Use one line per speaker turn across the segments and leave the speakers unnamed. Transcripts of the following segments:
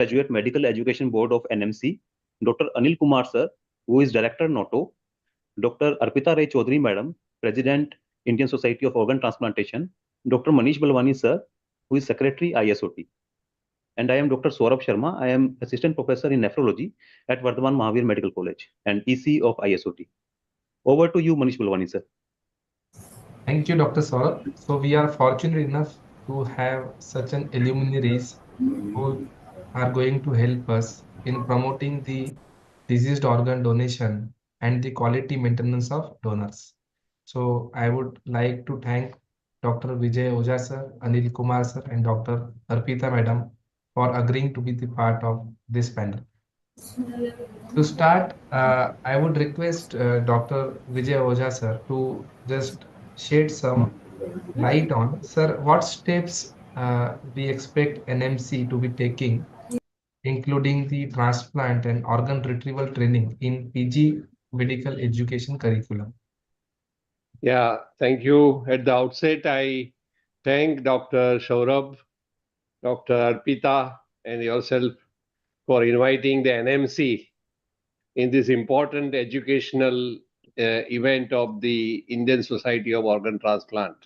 Graduate Medical Education Board of NMC, Dr. Anil Kumar sir, who is Director NOTTO, Dr. Arpita Ray Chaudhury madam, President Indian Society of Organ Transplantation, Dr. Manish Balwani sir, who is Secretary ISOT. And I am Dr. Saurabh Sharma. I am Assistant Professor in Nephrology at Vardhaman Mahavir Medical College and EC of ISOT. Over to you, Manish Balwani sir.
Thank you, Dr. Saurabh. So we are fortunate enough to have such an luminaries who are going to help us in promoting the diseased organ donation and the quality maintenance of donors. So I would like to thank Dr. Vijay Oza sir, Anil Kumar sir, and Dr. Arpita madam for agreeing to be the part of this panel. To start, I would request Dr. Vijay Oza sir to just shed some light on, sir, what steps we expect NMC to be taking, including the transplant and organ retrieval training in PG medical education curriculum.
Yeah, thank you. At the outset, I thank Dr. Saurabh, Dr. Arpita, and yourself for inviting the NMC in this important educational event of the Indian Society of Organ Transplant.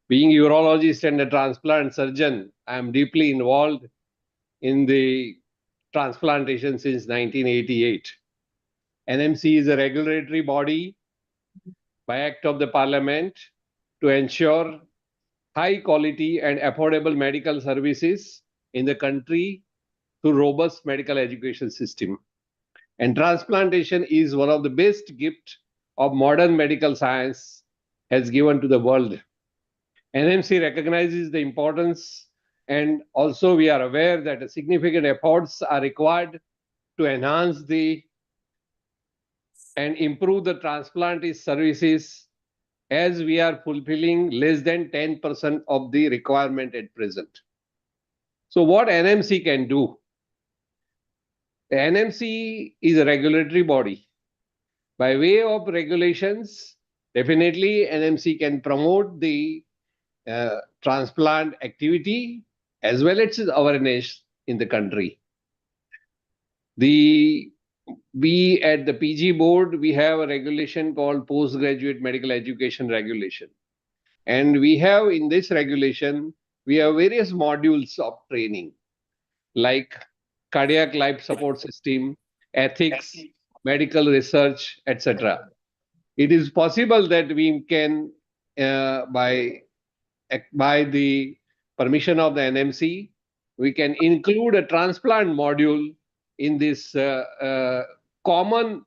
Being a urologist and a transplant surgeon, I am deeply involved in the transplantation since 1988. NMC is a regulatory body by act of the parliament to ensure high quality and affordable medical services in the country through robust medical education system. And transplantation is one of the best gifts of modern medical science has given to the world. NMC recognizes the importance, and also we are aware that significant efforts are required to enhance and improve the transplant services, as we are fulfilling less than 10% of the requirement at present. So what NMC can do? The NMC is a regulatory body. By way of regulations, definitely NMC can promote the transplant activity as well as awareness in the country. We at the PG board, we have a regulation called Postgraduate Medical Education Regulation. And we have in this regulation, we have various modules of training like cardiac life support system, ethics, medical research, etc. It is possible that we can, by the permission of the NMC, we can include a transplant module in this common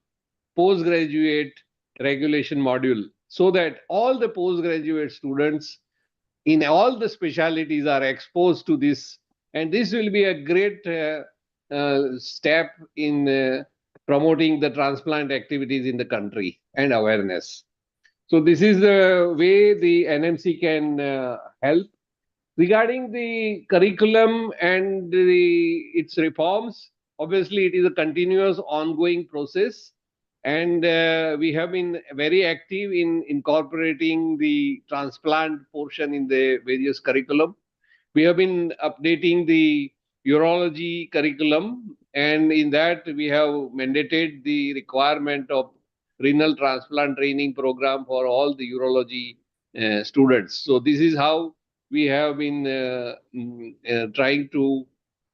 postgraduate regulation module, so that all the postgraduate students in all the specialties are exposed to this. And this will be a great step in promoting the transplant activities in the country and awareness. So this is the way the NMC can help. Regarding the curriculum and its reforms, obviously it is a continuous ongoing process, and we have been very active in incorporating the transplant portion in the various curriculum. We have been updating the urology curriculum, and in that we have mandated the requirement of renal transplant training program for all the urology students. So this is how we have been trying to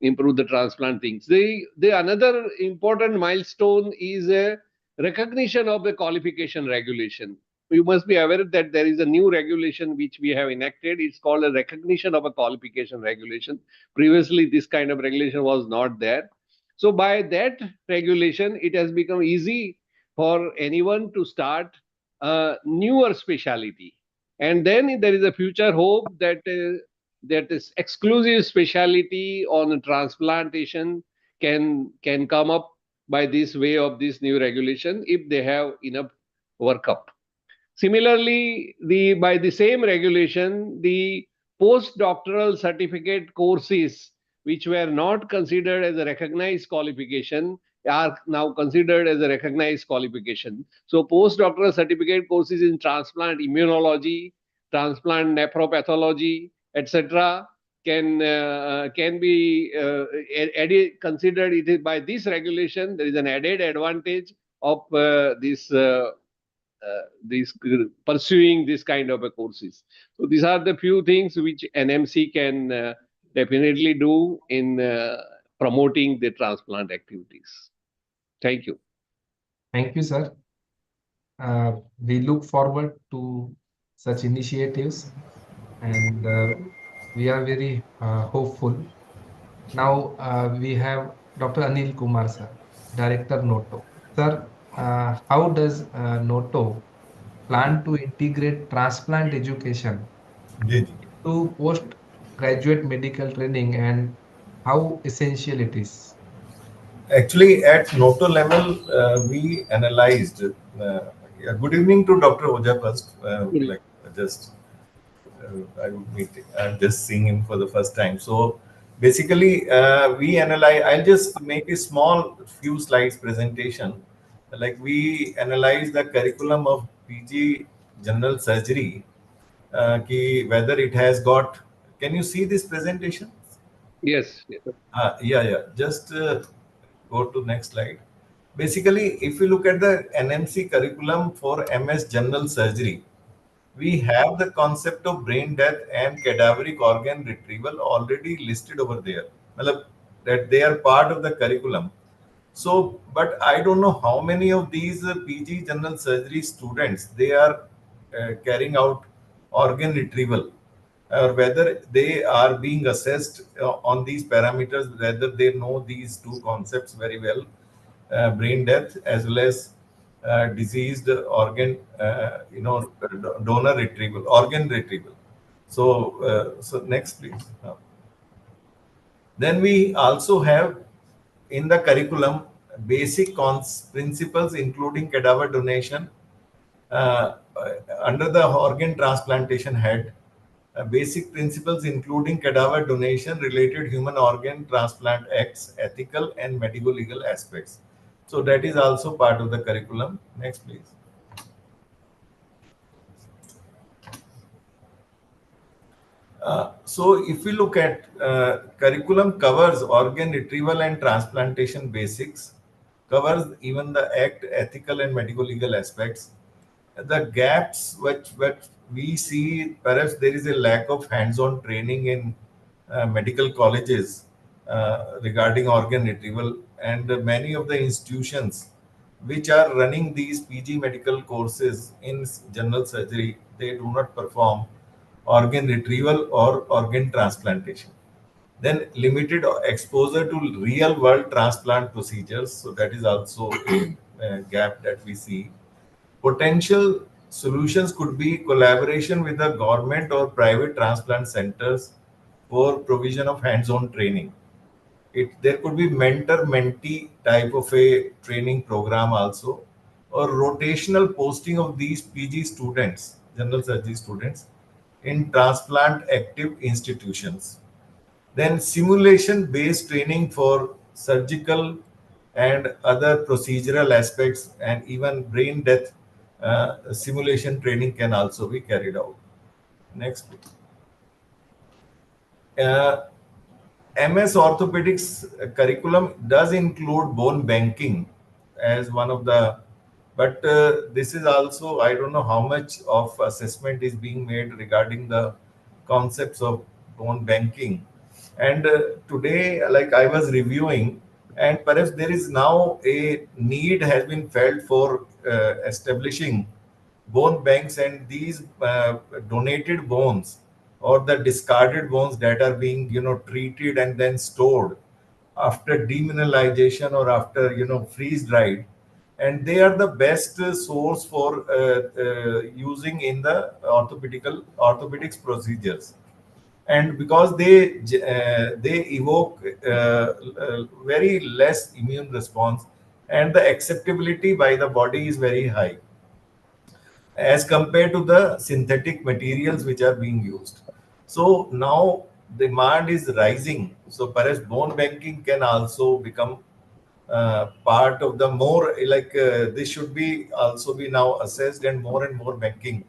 improve the transplant things. The another important milestone is a recognition of the qualification regulation. You must be aware that there is a new regulation which we have enacted. It's called a recognition of a qualification regulation. Previously, this kind of regulation was not there. So by that regulation, it has become easy for anyone to start a newer specialty. And then there is a future hope that that is exclusive specialty on transplantation can come up by this way of this new regulation if they have enough workup. Similarly, by the same regulation, the postdoctoral certificate courses which were not considered as a recognized qualification are now considered as a recognized qualification. So postdoctoral certificate courses in transplant immunology, transplant nephropathology, etc., can be added, considered it is by this regulation. There is an added advantage of this pursuing this kind of a courses. So these are the few things which NMC can definitely do in promoting the transplant activities. Thank you.
Thank you, sir. We look forward to such initiatives, and we are very hopeful. Now we have Dr. Anil Kumar, sir, Director NOTTO. Sir, how does NOTTO plan to integrate transplant education
ji ji
to postgraduate medical training, and how essential it is?
Actually, at NOTO level, we analyzed. Yeah, good evening to Dr. Oza first. Like just I'm just seeing him for the first time. So basically, we analyze. I'll just make a small few slides presentation. Like we analyze the curriculum of PG General Surgery, whether it has got. Can you see this presentation?
Yes. Yes.
Yeah. Just go to next slide. Basically, if you look at the NMC curriculum for MS General Surgery, we have the concept of brain death and cadaveric organ retrieval already listed over there. Matlab, that they are part of the curriculum. So, but I don't know how many of these PG General Surgery students they are carrying out organ retrieval, or whether they are being assessed on these parameters, whether they know these two concepts very well, brain death as well as diseased organ, donor retrieval, organ retrieval. So next, please. Then we also have in the curriculum basic principles, including cadaver donation, uh, under the organ transplantation head, basic principles including cadaver donation, related human organ transplant acts, ethical and medical legal aspects. So that is also part of the curriculum. Next, please. So if we look at curriculum covers organ retrieval and transplantation basics, covers even the act, ethical and medical legal aspects. The gaps which we see, perhaps there is a lack of hands-on training in medical colleges regarding organ retrieval, and many of the institutions which are running these PG medical courses in general surgery, they do not perform organ retrieval or organ transplantation. Then limited exposure to real world transplant procedures. So that is also a gap that we see. Potential solutions could be collaboration with the government or private transplant centers for provision of hands-on training. There could be mentor-mentee type of a training program also, or rotational posting of these PG students, general surgery students, in transplant active institutions. Then simulation-based training for surgical and other procedural aspects, and even brain death simulation training can also be carried out. Next, please. MS orthopedics curriculum does include bone banking as one of the, but this is also, I don't know how much of assessment is being made regarding the concepts of bone banking. And today, like I was reviewing, and perhaps there is now a need has been felt for establishing bone banks, and these donated bones or the discarded bones that are being treated and then stored after demineralization or after freeze dried, and they are the best source for using in the orthopedics procedures. And because they evoke very less immune response, and the acceptability by the body is very high as compared to the synthetic materials which are being used. So now demand is rising. So perhaps bone banking can also become part of the more, like this should be also be now assessed, and more banking.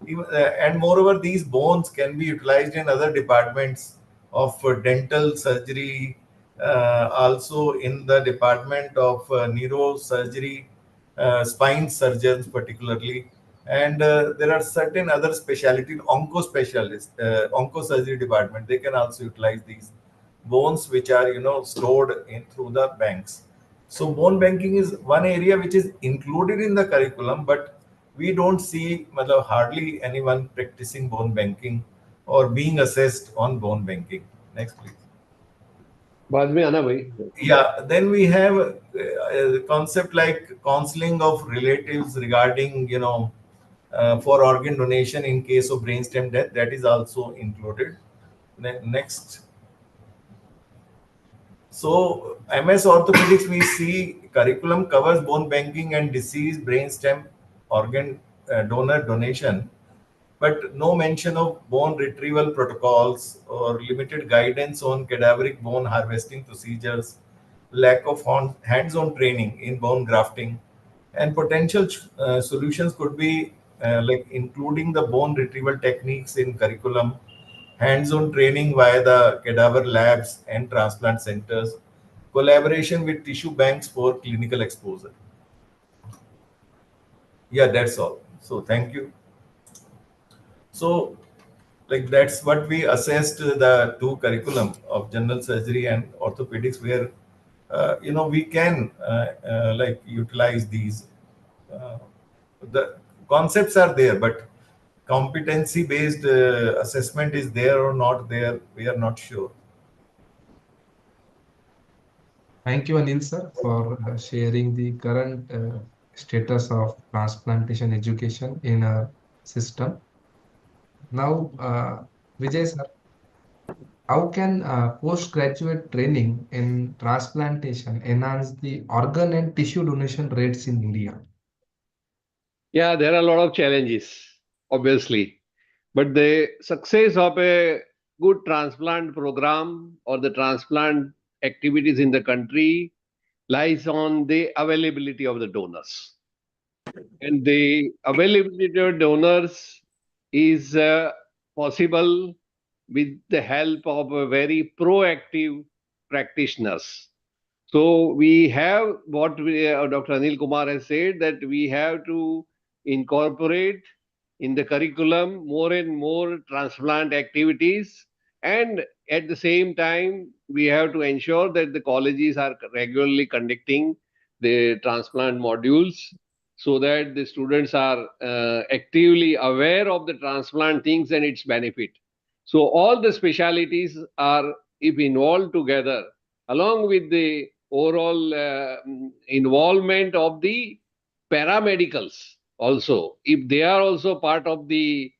And moreover, these bones can be utilized in other departments of dental surgery, also in the department of neurosurgery, spine surgeons particularly, and there are certain other specialties, onco specialists, oncosurgery department. They can also utilize these bones which are stored in through the banks. So bone banking is one area which is included in the curriculum, but we don't see hardly anyone practicing bone banking or being assessed on bone banking. Next, please.
बाद में आना भाई.
Yeah, then we have a concept like counseling of relatives regarding, for organ donation in case of brainstem death. That is also included. Next. So MS orthopedics, we see curriculum covers bone banking and deceased brainstem organ donor donation, but no mention of bone retrieval protocols or limited guidance on cadaveric bone harvesting procedures, lack of hands-on training in bone grafting, and potential solutions could be like including the bone retrieval techniques in curriculum, hands-on training via the cadaver labs and transplant centers, collaboration with tissue banks for clinical exposure. Yeah, that's all. So thank you. So like that's what we assessed the two curriculum of general surgery and orthopedics, where we can like utilize these. The concepts are there, but competency based assessment is there or not there, we are not sure.
Thank you, Anil sir, for sharing the current status of transplantation education in our system. Now, Vijay sir, how can postgraduate training in transplantation enhance the organ and tissue donation rates in India?
Yeah, there are a lot of challenges, obviously. But the success of a good transplant program or the transplant activities in the country lies on the availability of the donors. And the availability of donors is possible with the help of a very proactive practitioners. So we have what Dr. Anil Kumar has said, that we have to incorporate in the curriculum more and more transplant activities, and at the same time we have to ensure that the colleges are regularly conducting the transplant modules so that the students are actively aware of the transplant things and its benefit. So all the specialities are, if involved together, along with the overall involvement of the paramedicals also, if they are also part of the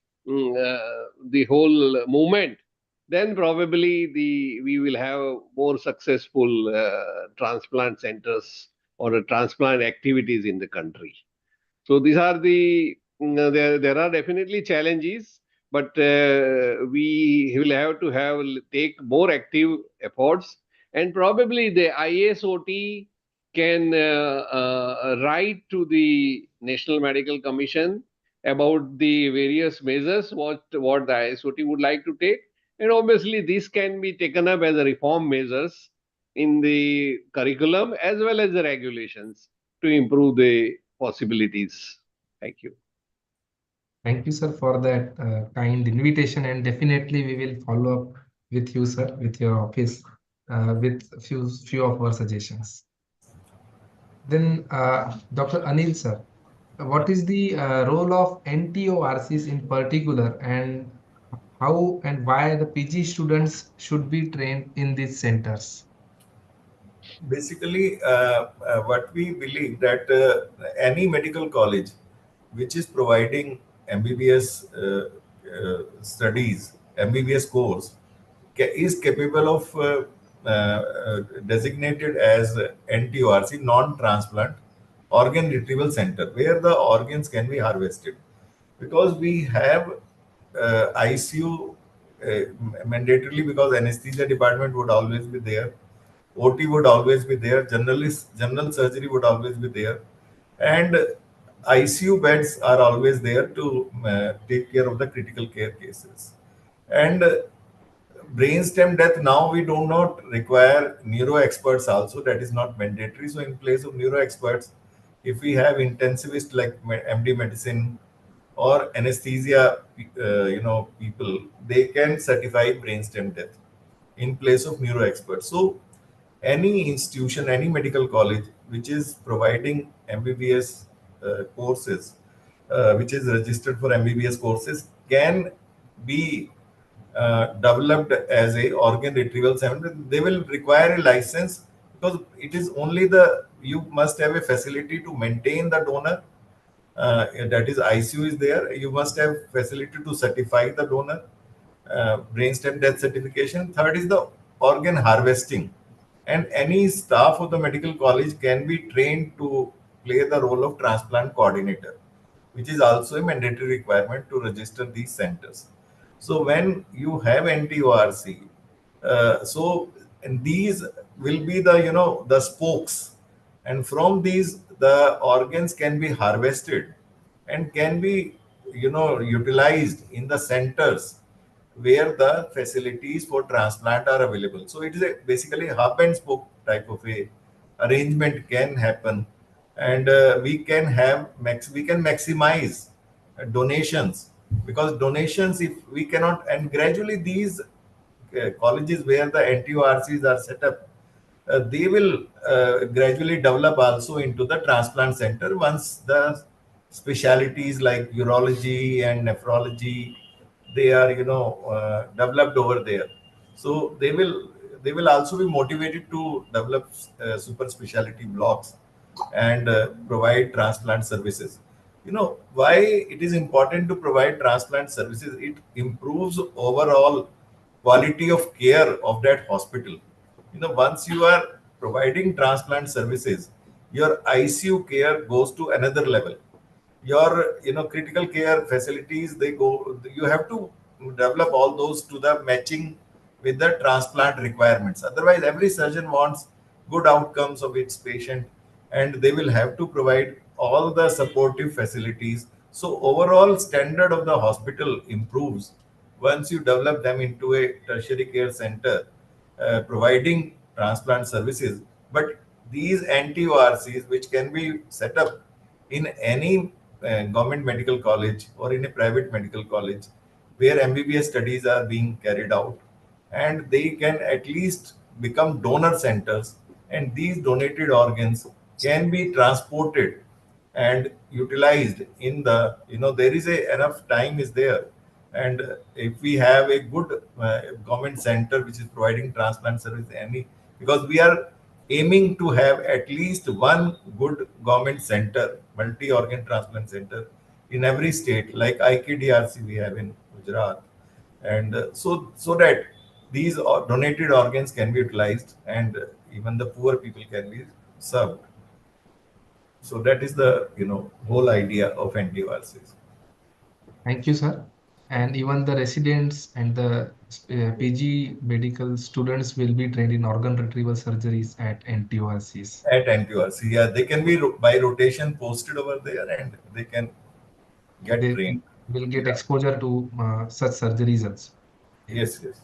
whole movement, then probably we will have more successful transplant centers or transplant activities in the country. So these are the there are definitely challenges, but we will have to take more active efforts, and probably the ISOT can write to the National Medical Commission about the various measures what the ISOT would like to take, and obviously this can be taken up as a reform measures in the curriculum as well as the regulations to improve the possibilities. Thank you.
Thank you, sir, for that kind invitation, and definitely we will follow up with you, sir, with your office, with few of our suggestions. Then, Dr. Anil, sir, what is the role of NTORCs in particular, and how and why the PG students should be trained in these centers?
Basically, what we believe that any medical college which is providing MBBS studies, MBBS course, is capable of designated as NTORC, non-transplant organ retrieval center, where the organs can be harvested. Because we have ICU mandatorily, because anesthesia department would always be there, OT would always be there, general surgery would always be there, and ICU beds are always there to take care of the critical care cases. And brainstem death, now we do not require neuro experts also. That is not mandatory. So in place of neuro experts, if we have intensivist like MD medicine or anesthesia, people, they can certify brainstem death in place of neuro experts. So any institution, any medical college which is providing MBBS courses, which is registered for MBBS courses, can be developed as a organ retrieval center. They will require a license because it is only you must have a facility to maintain the donor. That is, ICU is there. You must have facility to certify the donor, brainstem death certification. Third is the organ harvesting, and any staff of the medical college can be trained to play the role of transplant coordinator, which is also a mandatory requirement to register these centers. So when you have NTORC, and these will be the spokes, and from these the organs can be harvested and can be utilized in the centers where the facilities for transplant are available. So it is basically a hub and spoke type of a arrangement can happen, and we can maximize donations, because donations, if we cannot, and gradually these colleges where the NTORCs are set up, they will gradually develop also into the transplant center once the specialities like urology and nephrology, they are developed over there. So they will also be motivated to develop super specialty blocks and provide transplant services. Why it is important to provide transplant services? It improves overall quality of care of that hospital. Once you are providing transplant services, your ICU care goes to another level. Your critical care facilities, they go, you have to develop all those to the matching with the transplant requirements. Otherwise, every surgeon wants good outcomes of its patient, and they will have to provide all the supportive facilities. So overall standard of the hospital improves once you develop them into a tertiary care center providing transplant services. But these NTORCs, which can be set up in any government medical college or in a private medical college where MBBS studies are being carried out, and they can at least become donor centers, and these donated organs can be transported and utilized in the, there is enough time is there. And if we have a good government center which is providing transplant service, because we are aiming to have at least one good government center, multi-organ transplant center in every state, like IKDRC we have in Gujarat, and so that these donated organs can be utilized, and even the poor people can be served. So that is the whole idea of NTORCs.
Thank you, sir. And even the residents and the PG medical students will be trained in organ retrieval surgeries at NTORCs.
At NTORC, yeah, they can be by rotation posted over there, and they can get
They
trained.
will get
Yeah.
exposure to such surgeries also.
Yes, yes.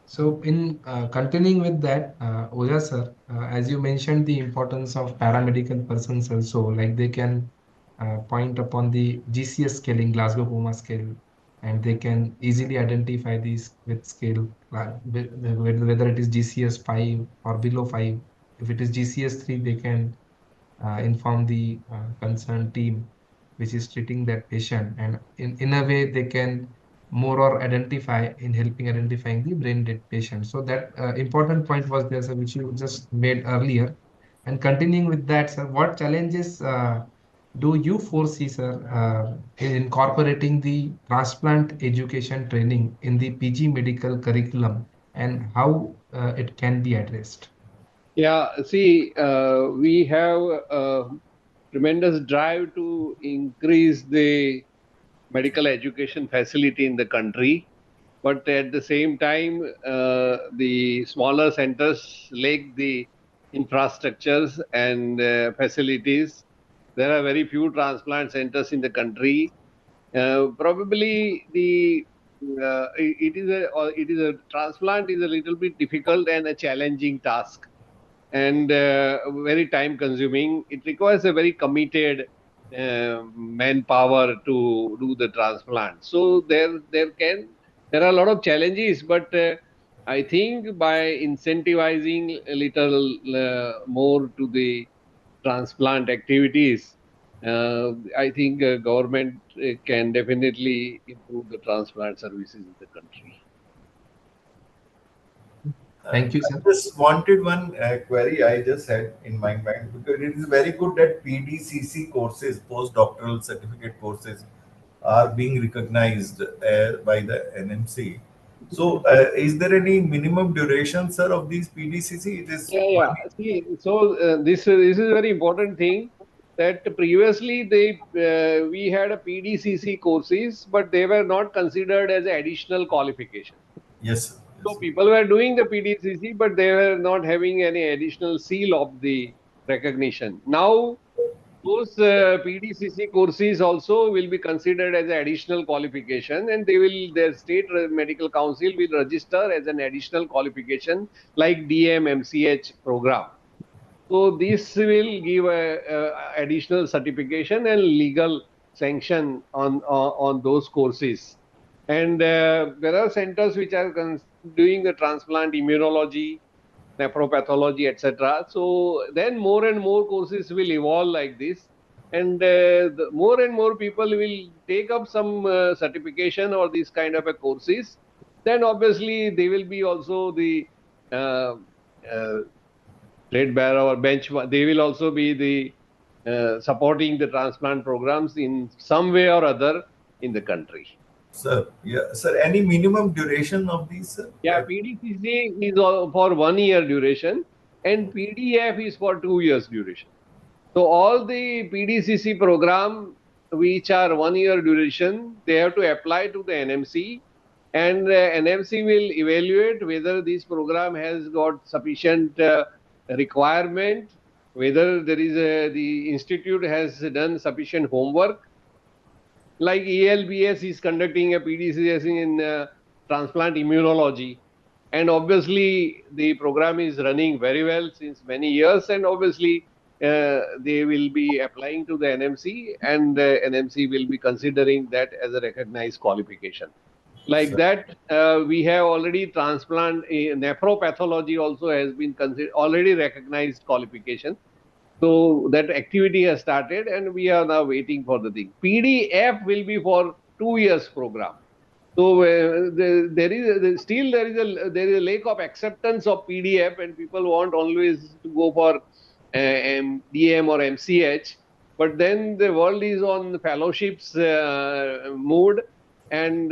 So in continuing with that, Oza sir, as you mentioned the importance of paramedical persons also, like they can point upon the GCS scaling, Glasgow Coma scale, and they can easily identify these with scale, whether it is GCS 5 or below 5. If it is GCS 3, they can inform the concerned team which is treating that patient, and in a way they can more or identify in helping identifying the brain dead patient. So that important point was there, sir, which you just made earlier. And continuing with that, sir, what challenges do you foresee, sir, in incorporating the transplant education training in the PG medical curriculum, and how it can be addressed?
Yeah, see, we have a tremendous drive to increase the medical education facility in the country. But at the same time, the smaller centers lack the infrastructures and facilities. There are very few transplant centers in the country. Probably the it is a transplant is a little bit difficult and a challenging task, and very time consuming. It requires a very committed manpower to do the transplant. So there are a lot of challenges, but I think by incentivizing a little more to the transplant activities, I think government can definitely improve the transplant services in the country.
Thank you, sir.
I just wanted one query I just had in my mind, because it is very good that PDCC courses, postdoctoral certificate courses, are being recognized by the NMC. So, is there any minimum duration, sir, of these PDCC? It is
Yeah. See, so this is a very important thing, that previously we had a PDCC courses, but they were not considered as an additional qualification.
yes, sir.
So people were doing the PDCC, but they were not having any additional seal of the recognition. Now, those PDCC courses also will be considered as an additional qualification, and their state medical council will register as an additional qualification like DMMCH program. So this will give a additional certification and legal sanction on those courses. And there are centers which are doing the transplant immunology, nephropathology, etc. So then more and more courses will evolve like this, and more and more people will take up some certification or these kind of a courses. Then obviously they will be also the trade bearer or benchmark. They will also be the supporting the transplant programs in some way or other in the country.
Sir, yeah, sir. Any minimum duration of these, sir?
Yeah, PDCC is for 1 year duration, and PDF is for 2 years duration. So all the PDCC program which are 1 year duration, they have to apply to the NMC, and NMC will evaluate whether this program has got sufficient requirement, whether the institute has done sufficient homework. Like ELBS is conducting a PDCS in transplant immunology, and obviously the program is running very well since many years, and obviously they will be applying to the NMC, and the NMC will be considering that as a recognized qualification. Like that, we have already transplant nephropathology also has been already recognized qualification. So that activity has started, and we are now waiting for the thing. PDF will be for 2 years program. So there is a lack of acceptance of PDF, and people want always to go for DM or MCH. But then the world is on fellowships mood, and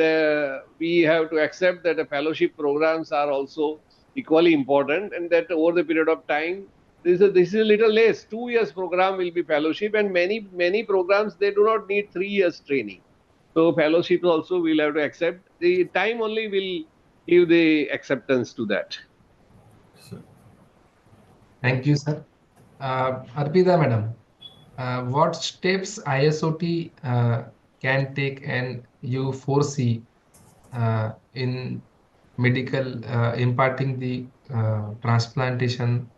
we have to accept that the fellowship programs are also equally important, and that over the period of time, this is a little less. 2 years program will be fellowship, and many programs, they do not need 3 years training. So fellowship also we'll have to accept. The time only will give the acceptance to that.
Thank you, sir. Arpita madam, what steps ISOT can take and you foresee in medical imparting the transplantation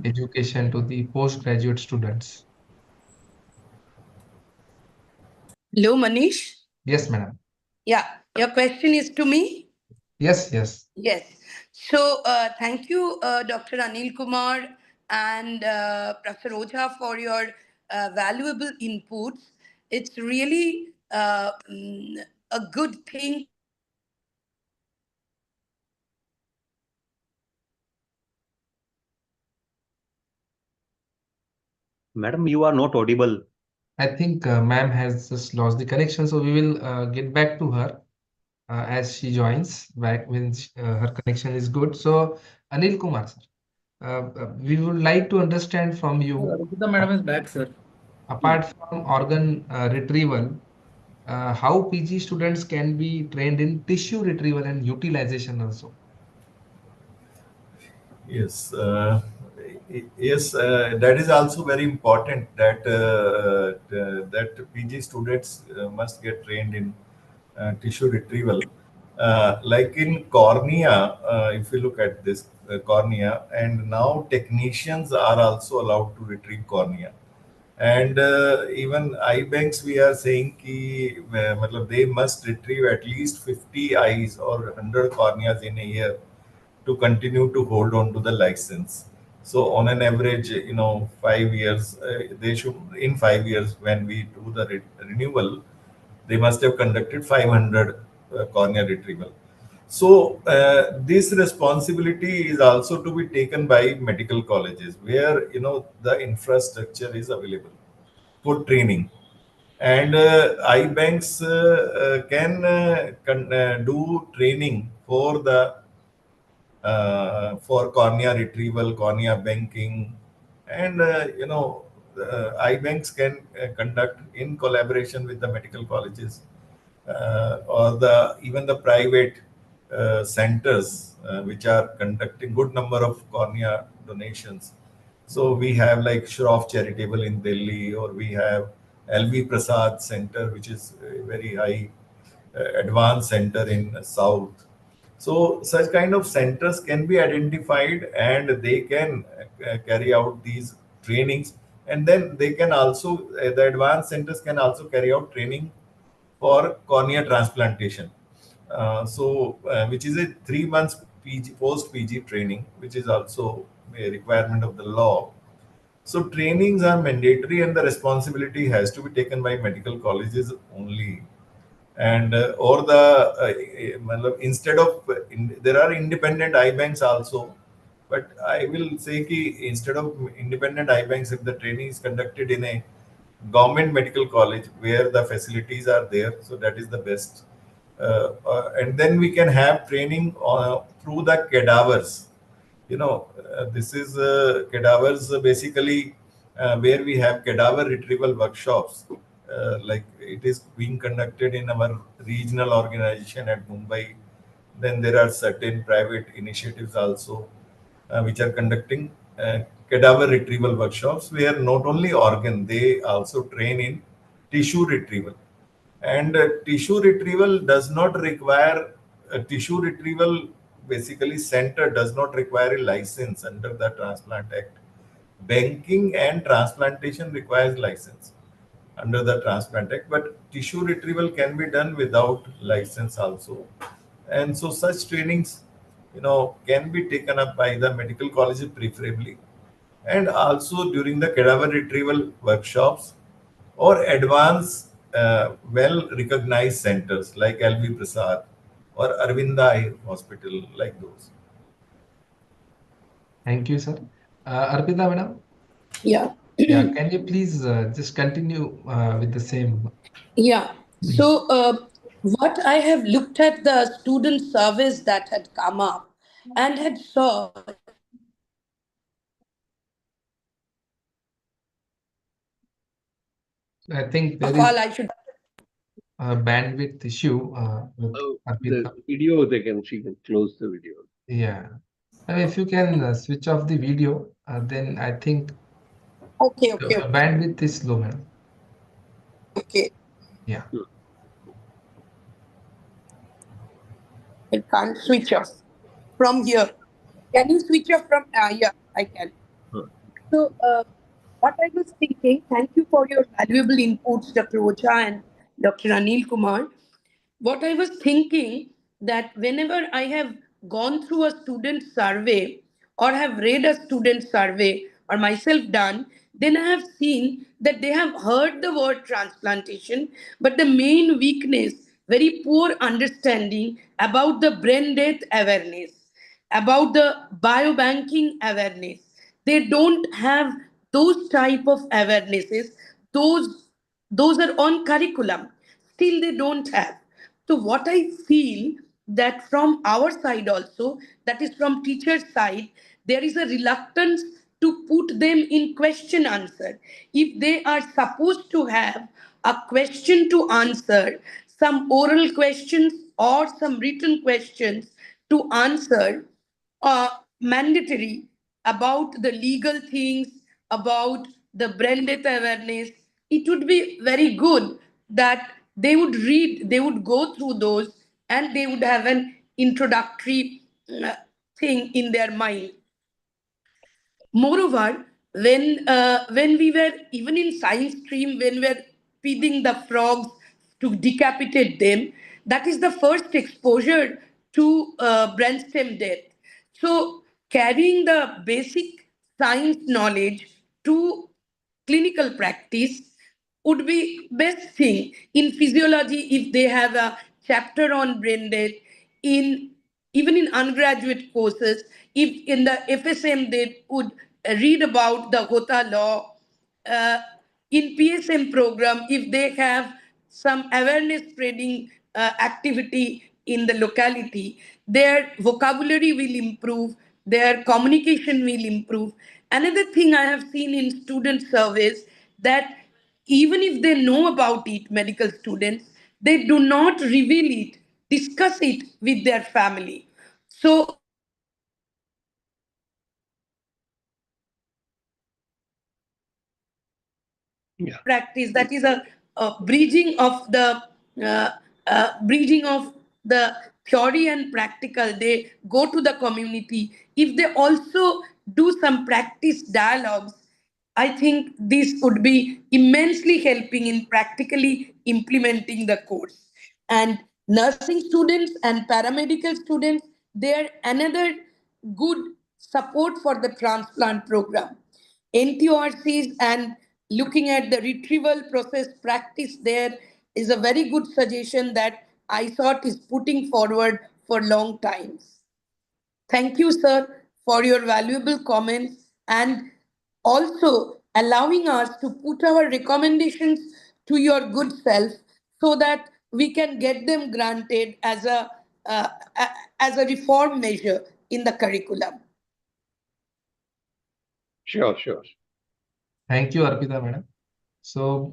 education to the postgraduate students?
Hello, Manish.
Yes, madam.
Yeah, your question is to me?
Yes, yes.
Yes. So thank you, Dr. Anil Kumar and Professor Oza, for your valuable inputs. It's really a good thing.
Madam, you are not audible.
I think ma'am has just lost the connection, so we will get back to her as she joins back when her connection is good. So, Anil Kumar, sir, we would like to understand from you.
Arpita madam is back, sir.
Apart from organ retrieval, how PG students can be trained in tissue retrieval and utilization also?
Yes, yes, that is also very important, that that PG students must get trained in tissue retrieval. Like in cornea, if you look at this cornea, and now technicians are also allowed to retrieve cornea. And even eye banks, we are saying ki, matlab they must retrieve at least 50 eyes or 100 corneas in a year to continue to hold on to the license. So on an average, 5 years, they should, in 5 years, when we do the renewal, they must have conducted 500 cornea retrieval. So this responsibility is also to be taken by medical colleges, where the infrastructure is available for training, and eye banks can do training for the for cornea retrieval, cornea banking, and eye banks can conduct in collaboration with the medical colleges or the even the private centers which are conducting good number of cornea donations. So we have like Shroff Charitable in Delhi, or we have LV Prasad Center, which is a very high advanced center in South. So such kind of centers can be identified, and they can carry out these trainings, and then they can also the advanced centers can also carry out training for cornea transplantation. Which is a 3 months PG, post PG training, which is also a requirement of the law. So trainings are mandatory, and the responsibility has to be taken by medical colleges only. And or the instead of there are independent eye banks also, but I will say ki instead of independent eye banks, if the training is conducted in a government medical college where the facilities are there, so that is the best. And then we can have training through the cadavers. This is cadavers basically where we have cadaver retrieval workshops. Like it is being conducted in our regional organization at Mumbai. Then there are certain private initiatives also which are conducting cadaver retrieval workshops, where not only organ, they also train in tissue retrieval. And tissue retrieval does not require tissue retrieval, basically center does not require a license under the Transplant Act. Banking and transplantation requires license under the Transplant Act, but tissue retrieval can be done without license also. And so such trainings, can be taken up by the medical colleges preferably, and also during the cadaver retrieval workshops or advanced, well-recognized centers like LV Prasad or Arvinda Eye Hospital, like those.
Thank you, sir. Arpita, madam.
Yeah.
Yeah, can you please just continue with the same?
Yeah. So, what I have looked at the student surveys that had come up and had saw that
I think there
call
is
I should.
a bandwidth issue with
The
Arpita.
video, she can close the video.
Yeah. And if you can switch off the video, then I think
Okay,
the
okay, okay,
bandwidth is low, madam.
okay.
Yeah.
It can't switch off from here. Can you switch off from? Yeah, I can. So, what I was thinking, thank you for your valuable inputs, Dr. Ocha and Dr. Anil Kumar. What I was thinking that whenever I have gone through a student survey or have read a student survey or myself done, then I have seen that they have heard the word transplantation, but the main weakness, very poor understanding about the brain death awareness, about the biobanking awareness. They don't have those type of awarenesses. Those are on curriculum. Still they don't have. So what I feel that from our side also, that is from teacher side, there is a reluctance to put them in question answer. If they are supposed to have a question to answer, some oral questions or some written questions to answer, mandatory about the legal things, about the brain death awareness, it would be very good that they would read, they would go through those and they would have an introductory thing in their mind. Moreover, when we were even in science stream, when we were feeding the frogs to decapitate them, that is the first exposure to brainstem death. So carrying the basic science knowledge to clinical practice would be best thing. In physiology, if they have a chapter on brain death, in even in undergraduate courses, if in the FSM they would read about the Hota law, uh, in PSM program, if they have some awareness spreading activity in the locality, their vocabulary will improve, their communication will improve. Another thing I have seen in student surveys, that even if they know about it, medical students, they do not reveal it, discuss it with their family. So
Yeah.
practice, that is a uh, bridging of the theory and practical. They go to the community. If they also do some practice dialogues, I think this would be immensely helping in practically implementing the course. And nursing students and paramedical students, they are another good support for the transplant program. NTORCs and looking at the retrieval process practice there is a very good suggestion that ISOT is putting forward for long times. Thank you, sir, for your valuable comments and also allowing us to put our recommendations to your good self so that we can get them granted uh, as a reform measure in the curriculum.
Sure, sure.
Thank you, Arpita madam. So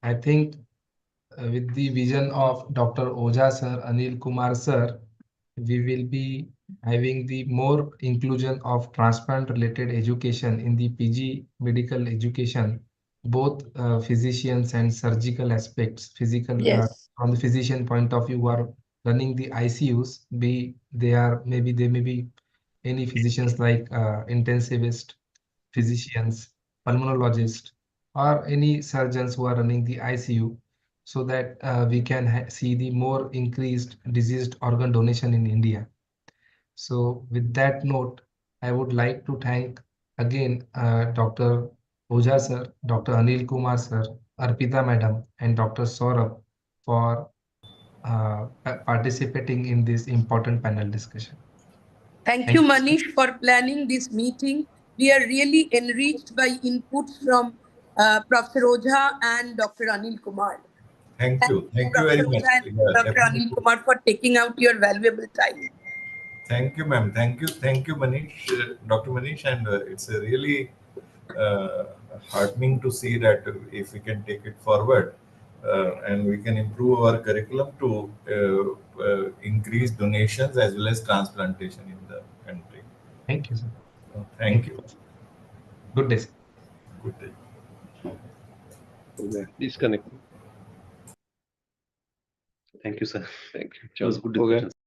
I think with the vision of Dr. Oza sir, Anil Kumar sir, we will be having the more inclusion of transplant related education in the PG medical education, both physicians and surgical aspects, physical
Yes.
from the physician point of view who are running the ICUs, be they are maybe they may be any physicians like intensivist, physicians, pulmonologists, or any surgeons who are running the ICU, so that we can see the more increased diseased organ donation in India. So with that note, I would like to thank again Dr. Oza sir, Dr. Anil Kumar sir, Arpita madam, and Dr. Saurabh for participating in this important panel discussion.
Thank you,
Thank you, sir.
Manish, for planning this meeting. We are really enriched by inputs from Professor Oza and Dr. Anil Kumar.
Thank
Thank
you.
you,
Thank you
Professor
very much.
Oza and
Yeah,
Dr. Anil
definitely.
Kumar, for taking out your valuable time.
Thank you, ma'am. Thank you, Manish, Dr. Manish, and it's a really uh, heartening to see that if we can take it forward and we can improve our curriculum to increase donations as well as transplantation in the country.
Thank you, sir.
Thank you.
Good day, sir.
Good day.
Okay. Disconnect.
Thank you, sir.
Thank you.
It was good
Okay.
discussion.